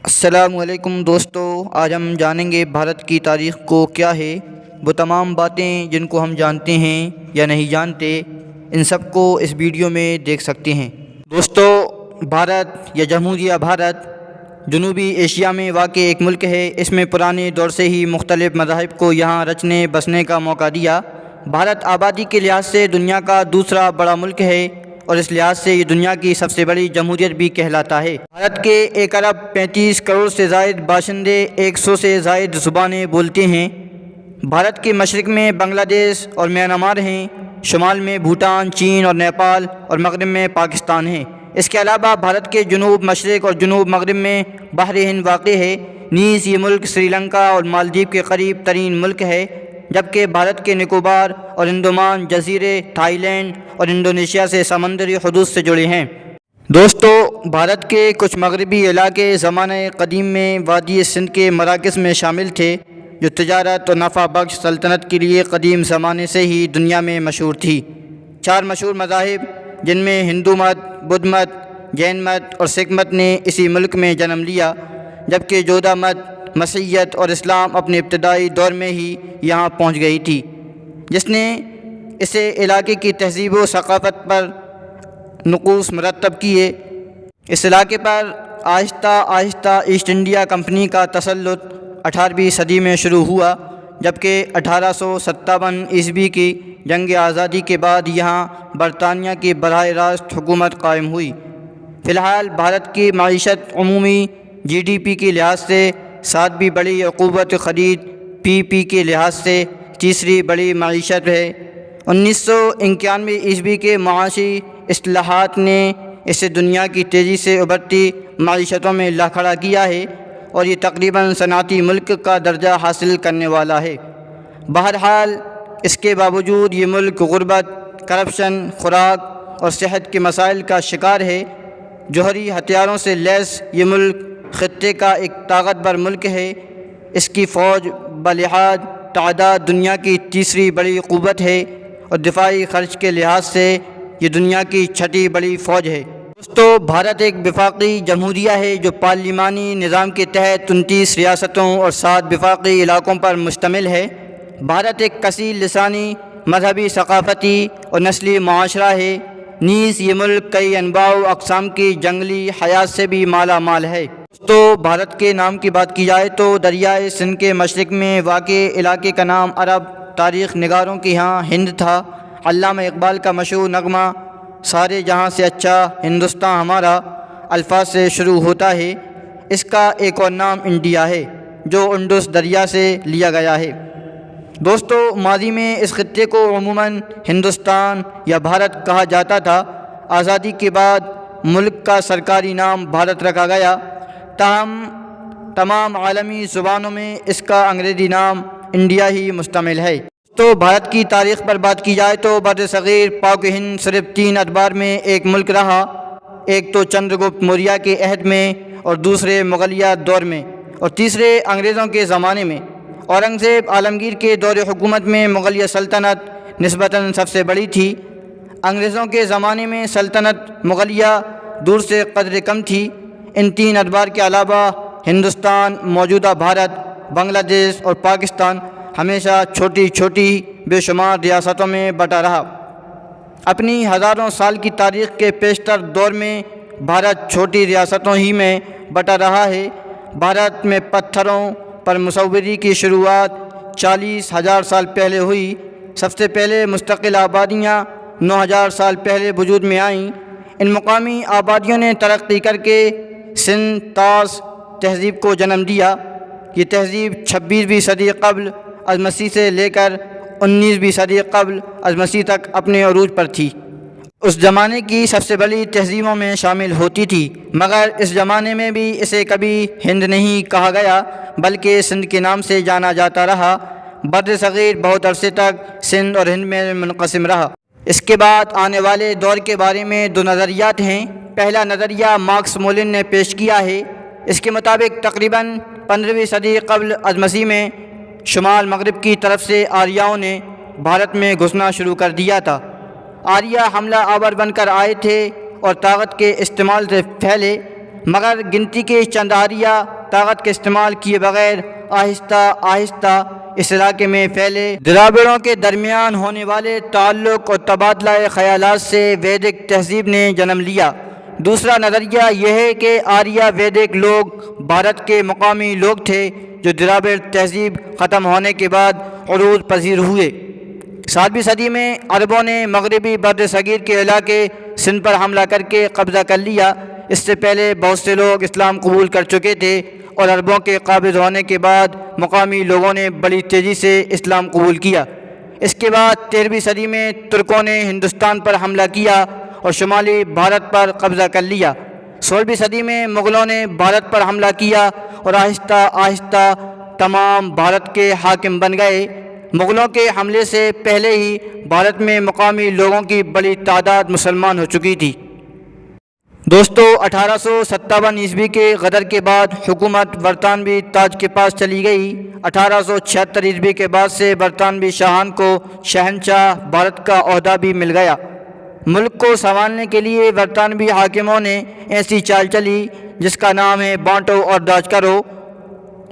السلام علیکم دوستو، آج ہم جانیں گے بھارت کی تاریخ کو کیا ہے۔ وہ تمام باتیں جن کو ہم جانتے ہیں یا نہیں جانتے، ان سب کو اس ویڈیو میں دیکھ سکتے ہیں۔ دوستو، بھارت یا جمہوریہ بھارت جنوبی ایشیا میں واقع ایک ملک ہے۔ اس میں پرانے دور سے ہی مختلف مذاہب کو یہاں رچنے بسنے کا موقع دیا۔ بھارت آبادی کے لحاظ سے دنیا کا دوسرا بڑا ملک ہے اور اس لحاظ سے یہ دنیا کی سب سے بڑی جمہوریت بھی کہلاتا ہے۔ بھارت کے 1 ارب 35 کروڑ سے زائد باشندے 100 سے زائد زبانیں بولتے ہیں۔ بھارت کے مشرق میں بنگلہ دیش اور میانمار ہیں، شمال میں بھوٹان، چین اور نیپال، اور مغرب میں پاکستان ہے۔ اس کے علاوہ بھارت کے جنوب مشرق اور جنوب مغرب میں بحر ہند واقع ہے۔ نیز یہ ملک سری لنکا اور مالدیپ کے قریب ترین ملک ہے، جبکہ بھارت کے نکوبار اور انڈمان جزیرے تھائی لینڈ اور انڈونیشیا سے سمندری حدود سے جڑے ہیں۔ دوستو، بھارت کے کچھ مغربی علاقے زمانہ قدیم میں وادی سندھ کے مراکز میں شامل تھے، جو تجارت اور نفع بخش سلطنت کے لیے قدیم زمانے سے ہی دنیا میں مشہور تھی۔ 4 مشہور مذاہب، جن میں ہندو مت، بدھ مت، جین مت اور سکھ مت نے اسی ملک میں جنم لیا، جبکہ جودھا مت، مسیحیت اور اسلام اپنے ابتدائی دور میں ہی یہاں پہنچ گئی تھی، جس نے اسے علاقے کی تہذیب و ثقافت پر نقوش مرتب کیے۔ اس علاقے پر آہستہ آہستہ ایسٹ انڈیا کمپنی کا تسلط 18ویں صدی میں شروع ہوا، جبکہ 1857 عیسوی کی جنگ آزادی کے بعد یہاں برطانیہ کی براہ راست حکومت قائم ہوئی۔ فی الحال بھارت کی معیشت عمومی GDP کے لحاظ سے 7ویں بڑی اور قوت خرید PP کے لحاظ سے تیسری بڑی معیشت ہے۔ 1991 عیسوی کے معاشی اصلاحات نے اسے دنیا کی تیزی سے ابھرتی معیشتوں میں لا کھڑا کیا ہے اور یہ تقریباً صنعتی ملک کا درجہ حاصل کرنے والا ہے۔ بہرحال اس کے باوجود یہ ملک غربت، کرپشن، خوراک اور صحت کے مسائل کا شکار ہے۔ جوہری ہتھیاروں سے لیس یہ ملک خطے کا ایک طاقتور ملک ہے۔ اس کی فوج بلحاظ تعداد دنیا کی تیسری بڑی قوت ہے اور دفاعی خرچ کے لحاظ سے یہ دنیا کی 6ٹھی بڑی فوج ہے۔ دوستو، بھارت ایک وفاقی جمہوریہ ہے جو پارلیمانی نظام کے تحت 29 ریاستوں اور 7 وفاقی علاقوں پر مشتمل ہے۔ بھارت ایک کثیر لسانی، مذہبی، ثقافتی اور نسلی معاشرہ ہے۔ نیز یہ ملک کئی انواع و اقسام کی جنگلی حیات سے بھی مالا مال ہے۔ تو بھارت کے نام کی بات کی جائے تو دریائے سندھ کے مشرق میں واقع علاقے کا نام عرب تاریخ نگاروں کے ہاں ہند تھا۔ علامہ اقبال کا مشہور نغمہ سارے جہاں سے اچھا ہندوستان ہمارا الفاظ سے شروع ہوتا ہے۔ اس کا ایک اور نام انڈیا ہے، جو انڈس دریا سے لیا گیا ہے۔ دوستو، ماضی میں اس خطے کو عموماً ہندوستان یا بھارت کہا جاتا تھا۔ آزادی کے بعد ملک کا سرکاری نام بھارت رکھا گیا، تاہم تمام عالمی زبانوں میں اس کا انگریزی نام انڈیا ہی مشتمل ہے۔ تو بھارت کی تاریخ پر بات کی جائے تو برصغیر پاک و ہند صرف 3 ادوار میں ایک ملک رہا، ایک تو چندر گپت موریہ کے عہد میں، اور دوسرے مغلیہ دور میں، اور تیسرے انگریزوں کے زمانے میں۔ اورنگزیب عالمگیر کے دور حکومت میں مغلیہ سلطنت نسبتاً سب سے بڑی تھی۔ انگریزوں کے زمانے میں سلطنت مغلیہ دور سے قدر کم تھی۔ ان 3 ادوار کے علاوہ ہندوستان، موجودہ بھارت، بنگلہ دیش اور پاکستان ہمیشہ چھوٹی چھوٹی بے شمار ریاستوں میں بٹا رہا۔ اپنی ہزاروں سال کی تاریخ کے پیشتر دور میں بھارت چھوٹی ریاستوں ہی میں بٹا رہا ہے۔ بھارت میں پتھروں پر مصوری کی شروعات 40,000 سال پہلے ہوئی۔ سب سے پہلے مستقل آبادیاں 9,000 سال پہلے وجود میں آئیں۔ ان مقامی آبادیوں نے ترقی کر کے سندھ طاس تہذیب کو جنم دیا۔ یہ تہذیب 26ویں صدی قبل از مسیح سے لے کر 19ویں صدی قبل از مسیح تک اپنے عروج پر تھی۔ اس زمانے کی سب سے بڑی تہذیبوں میں شامل ہوتی تھی، مگر اس زمانے میں بھی اسے کبھی ہند نہیں کہا گیا بلکہ سندھ کے نام سے جانا جاتا رہا۔ برصغیر بہت عرصے تک سندھ اور ہند میں منقسم رہا۔ اس کے بعد آنے والے دور کے بارے میں 2 نظریات ہیں۔ پہلا نظریہ مارکس مولن نے پیش کیا ہے۔ اس کے مطابق تقریباً 15ویں صدی قبل از مسیح میں شمال مغرب کی طرف سے آریاؤں نے بھارت میں گھسنا شروع کر دیا تھا۔ آریہ حملہ آور بن کر آئے تھے اور طاقت کے استعمال سے پھیلے۔ مگر گنتی کے چند آریہ طاقت کے استعمال کیے بغیر آہستہ آہستہ اس علاقے میں پھیلے۔ دراوڑوں کے درمیان ہونے والے تعلق اور تبادلہ خیالات سے ویدک تہذیب نے جنم لیا۔ دوسرا نظریہ یہ ہے کہ آریہ ویدک لوگ بھارت کے مقامی لوگ تھے جو دراوڑ تہذیب ختم ہونے کے بعد عروج پذیر ہوئے۔ 7ویں صدی میں عربوں نے مغربی بر صغیر کے علاقے سندھ پر حملہ کر کے قبضہ کر لیا۔ اس سے پہلے بہت سے لوگ اسلام قبول کر چکے تھے اور عربوں کے قابض ہونے کے بعد مقامی لوگوں نے بڑی تیزی سے اسلام قبول کیا۔ اس کے بعد 13ویں صدی میں ترکوں نے ہندوستان پر حملہ کیا اور شمالی بھارت پر قبضہ کر لیا۔ 16ویں صدی میں مغلوں نے بھارت پر حملہ کیا اور آہستہ آہستہ تمام بھارت کے حاکم بن گئے۔ مغلوں کے حملے سے پہلے ہی بھارت میں مقامی لوگوں کی بڑی تعداد مسلمان ہو چکی تھی۔ دوستو 1857 عیسوی کے غدر کے بعد حکومت برطانوی تاج کے پاس چلی گئی۔ 1876 عیسوی کے بعد سے برطانوی شاہان کو شہنشاہ بھارت کا عہدہ بھی مل گیا۔ ملک کو سنبھالنے کے لیے برطانوی حاکموں نے ایسی چال چلی جس کا نام ہے بانٹو اور راج کرو۔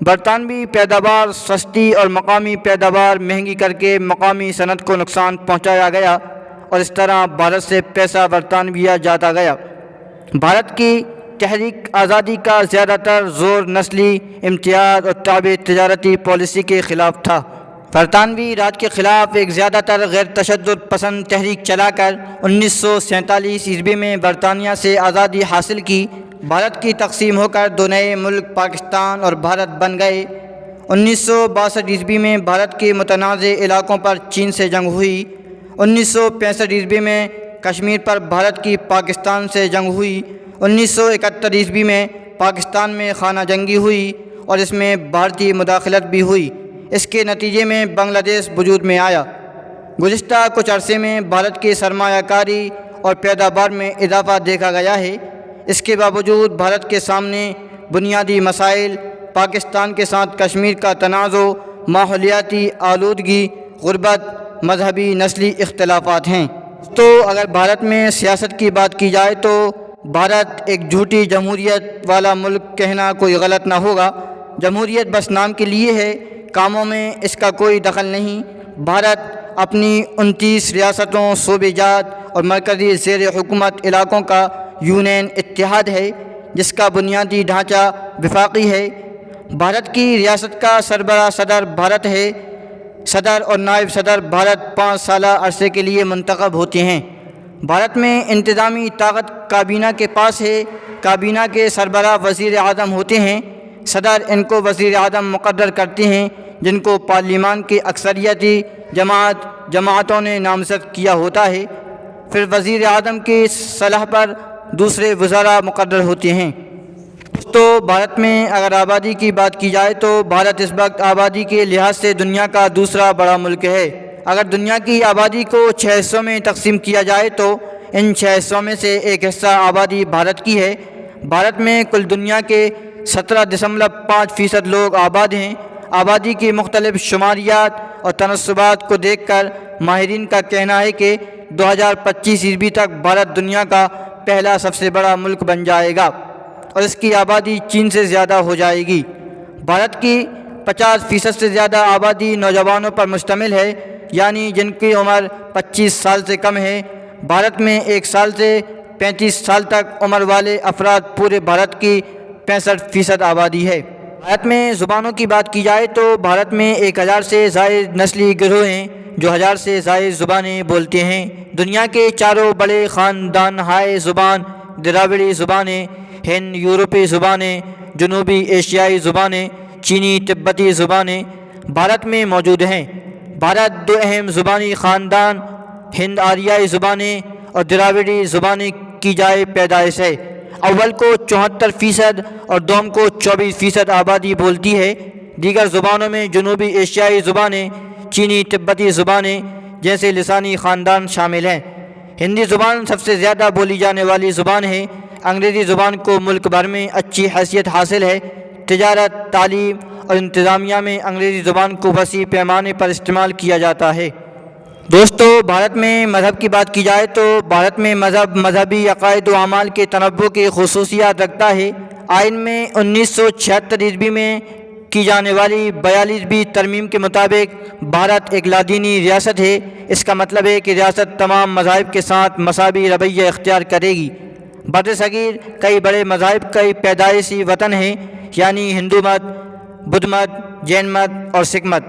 برطانوی پیداوار سستی اور مقامی پیداوار مہنگی کر کے مقامی صنعت کو نقصان پہنچایا گیا اور اس طرح بھارت سے پیسہ برطانویہ جاتا گیا۔ بھارت کی تحریک آزادی کا زیادہ تر زور نسلی امتیاز اور تابع تجارتی پالیسی کے خلاف تھا۔ برطانوی راج کے خلاف ایک زیادہ تر غیر تشدد پسند تحریک چلا کر 1947 عیسوی میں برطانیہ سے آزادی حاصل کی۔ بھارت کی تقسیم ہو کر دو نئے ملک پاکستان اور بھارت بن گئے۔ 1962 عیسوی میں بھارت کے متنازع علاقوں پر چین سے جنگ ہوئی۔ 1965 عیسوی میں کشمیر پر بھارت کی پاکستان سے جنگ ہوئی۔ 1971 عیسوی میں پاکستان میں خانہ جنگی ہوئی اور اس میں بھارتی مداخلت بھی ہوئی۔ اس کے نتیجے میں بنگلہ دیش وجود میں آیا۔ گزشتہ کچھ عرصے میں بھارت کی سرمایہ کاری اور پیداوار میں اضافہ دیکھا گیا ہے۔ اس کے باوجود بھارت کے سامنے بنیادی مسائل پاکستان کے ساتھ کشمیر کا تنازع، ماحولیاتی آلودگی، غربت، مذہبی نسلی اختلافات ہیں۔ تو اگر بھارت میں سیاست کی بات کی جائے تو بھارت ایک جھوٹی جمہوریت والا ملک کہنا کوئی غلط نہ ہوگا۔ جمہوریت بس نام کے لیے ہے، کاموں میں اس کا کوئی دخل نہیں۔ بھارت اپنی 29 ریاستوں، صوبے جات اور مرکزی زیر حکومت علاقوں کا یونین اتحاد ہے جس کا بنیادی ڈھانچہ وفاقی ہے۔ بھارت کی ریاست کا سربراہ صدر بھارت ہے۔ صدر اور نائب صدر بھارت 5 سالہ عرصے کے لیے منتخب ہوتے ہیں۔ بھارت میں انتظامی طاقت کابینہ کے پاس ہے۔ کابینہ کے سربراہ وزیر اعظم ہوتے ہیں۔ صدر ان کو وزیر اعظم مقرر کرتے ہیں جن کو پارلیمان کی اکثریتی جماعتوں نے نامزد کیا ہوتا ہے۔ پھر وزیر اعظم کی صلاح پر دوسرے وزراء مقرر ہوتے ہیں۔ تو بھارت میں اگر آبادی کی بات کی جائے تو بھارت اس وقت آبادی کے لحاظ سے دنیا کا دوسرا بڑا ملک ہے۔ اگر دنیا کی آبادی کو 6 حصوں میں تقسیم کیا جائے تو ان 6 حصوں میں سے ایک حصہ آبادی بھارت کی ہے۔ بھارت میں کل دنیا کے 17.5% لوگ آباد ہیں۔ آبادی کی مختلف شماریات اور تناسبات کو دیکھ کر ماہرین کا کہنا ہے کہ 2025 عیسوی تک بھارت دنیا کا پہلا سب سے بڑا ملک بن جائے گا اور اس کی آبادی چین سے زیادہ ہو جائے گی۔ بھارت کی 50% سے زیادہ آبادی نوجوانوں پر مشتمل ہے، یعنی جن کی عمر 25 سال سے کم ہے۔ بھارت میں 1 سال سے 35 سال تک عمر والے افراد پورے بھارت کی 65% آبادی ہے۔ بھارت میں زبانوں کی بات کی جائے تو بھارت میں 1000 سے زائد نسلی گروہ ہیں جو 1000 سے زائد زبانیں بولتے ہیں۔ دنیا کے چاروں بڑے خاندان ہائے زبان، دراوڑی زبانیں، ہند یورپی زبانیں، جنوبی ایشیائی زبانیں، چینی تبتی زبانیں بھارت میں موجود ہیں۔ بھارت 2 اہم زبانی خاندان ہند آریائی زبانیں اور دراوڑی زبانیں کی جائے پیدائش ہے۔ اول کو 74% اور دوم کو 24% آبادی بولتی ہے۔ دیگر زبانوں میں جنوبی ایشیائی زبانیں، چینی تبتی زبانیں جیسے لسانی خاندان شامل ہیں۔ ہندی زبان سب سے زیادہ بولی جانے والی زبان ہے۔ انگریزی زبان کو ملک بھر میں اچھی حیثیت حاصل ہے۔ تجارت، تعلیم اور انتظامیہ میں انگریزی زبان کو وسیع پیمانے پر استعمال کیا جاتا ہے۔ دوستو بھارت میں مذہب کی بات کی جائے تو بھارت میں مذہبی عقائد و اعمال کے تنوع کی خصوصیات رکھتا ہے۔ آئین میں 1976 عیسوی میں کی جانے والی 42ویں ترمیم کے مطابق بھارت ایک لادینی ریاست ہے۔ اس کا مطلب ہے کہ ریاست تمام مذاہب کے ساتھ مساوی رویہ اختیار کرے گی۔ بر صغیر کئی بڑے مذاہب کا پیدائشی وطن ہے، یعنی ہندو مت، بدھ مت، جین مت اور سکھ مت۔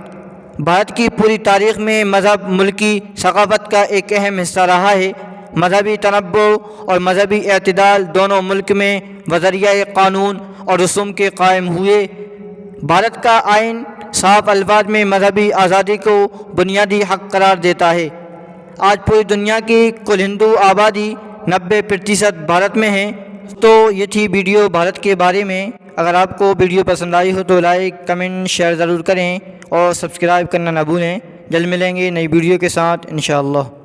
بھارت کی پوری تاریخ میں مذہب ملکی ثقافت کا ایک اہم حصہ رہا ہے۔ مذہبی تنوع اور مذہبی اعتدال دونوں ملک میں بذریعہ قانون اور رسوم کے قائم ہوئے۔ بھارت کا آئین صاف الفاظ میں مذہبی آزادی کو بنیادی حق قرار دیتا ہے۔ آج پوری دنیا کی کل ہندو آبادی 90% بھارت میں ہے۔ تو یہ تھی ویڈیو بھارت کے بارے میں۔ اگر آپ کو ویڈیو پسند آئی ہو تو لائک، کمنٹ، شیئر ضرور کریں اور سبسکرائب کرنا نہ بھولیں۔ جلد ملیں گے نئی ویڈیو کے ساتھ انشاءاللہ۔